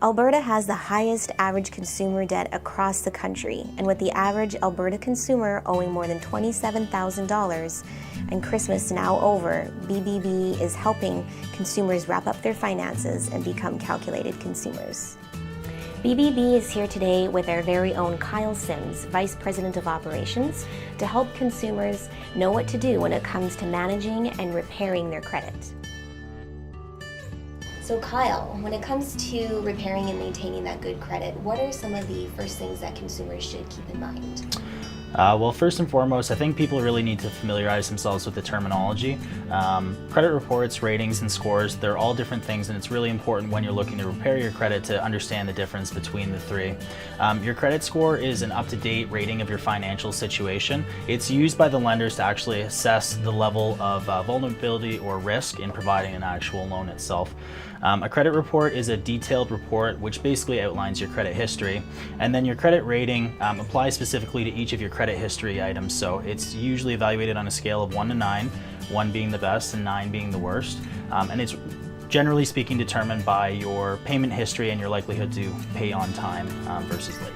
Alberta has the highest average consumer debt across the country, and with the average Alberta consumer owing more than $27,000 and Christmas now over, BBB is helping consumers wrap up their finances and become calculated consumers. BBB is here today with our very own Kyle Sims, Vice President of Operations, to help consumers know what to do when it comes to managing and repairing their credit. So Kyle, when it comes to repairing and maintaining that good credit, what are some of the first things that consumers should keep in mind? Well, first and foremost, I think people really need to familiarize themselves with the terminology. Credit reports, ratings, and scores, they're all different things, and it's really important when you're looking to repair your credit to understand the difference between the three. Your credit score is an up-to-date rating of your financial situation. It's used by the lenders to actually assess the level of vulnerability or risk in providing an actual loan itself. A credit report is a detailed report which basically outlines your credit history, and then your credit rating applies specifically to each of your credit history items. So it's usually evaluated on a scale of 1 to 9, 1 being the best and 9 being the worst, and it's generally speaking determined by your payment history and your likelihood to pay on time versus late.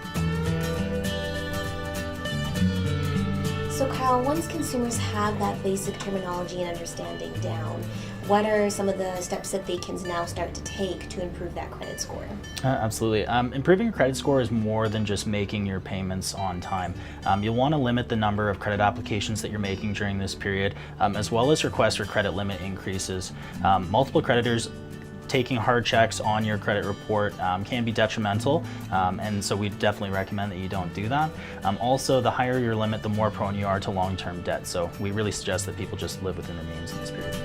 So Kyle, once consumers have that basic terminology and understanding down, what are some of the steps that they can now start to take to improve that credit score? Absolutely. Improving your credit score is more than just making your payments on time. You'll want to limit the number of credit applications that you're making during this period, as well as request for credit limit increases. Multiple creditors taking hard checks on your credit report can be detrimental, and so we definitely recommend that you don't do that. Also, the higher your limit, the more prone you are to long-term debt, so we really suggest that people just live within their means in this period.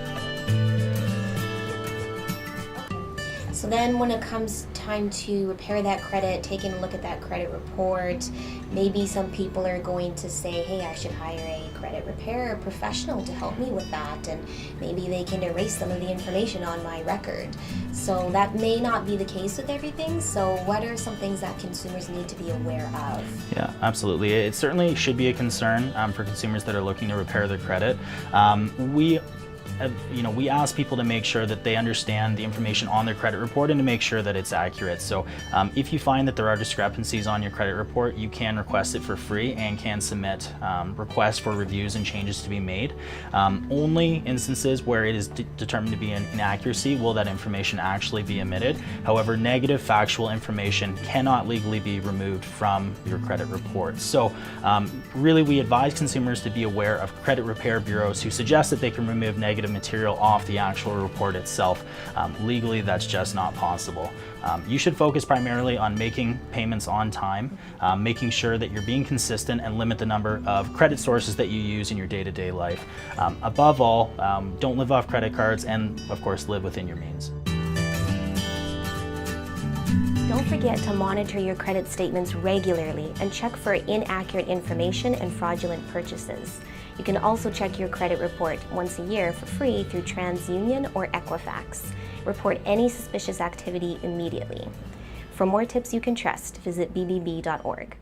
So then when it comes time to repair that credit, taking a look at that credit report, maybe some people are going to say, hey, I should hire a credit repair professional to help me with that, and maybe they can erase some of the information on my record. So that may not be the case with everything, so what are some things that consumers need to be aware of? Yeah, absolutely. It certainly should be a concern for consumers that are looking to repair their credit. We ask people to make sure that they understand the information on their credit report and to make sure that it's accurate. So if you find that there are discrepancies on your credit report, you can request it for free and can submit requests for reviews and changes to be made. Only instances where it is determined to be an inaccuracy will that information actually be omitted. However, negative factual information cannot legally be removed from your credit report. So really, we advise consumers to be aware of credit repair bureaus who suggest that they can remove negative material off the actual report itself. Legally, that's just not possible. You should focus primarily on making payments on time, making sure that you're being consistent, and limit the number of credit sources that you use in your day-to-day life. Above all, don't live off credit cards, and of course, live within your means. Don't forget to monitor your credit statements regularly and check for inaccurate information and fraudulent purchases. You can also check your credit report once a year for free through TransUnion or Equifax. Report any suspicious activity immediately. For more tips you can trust, visit bbb.org.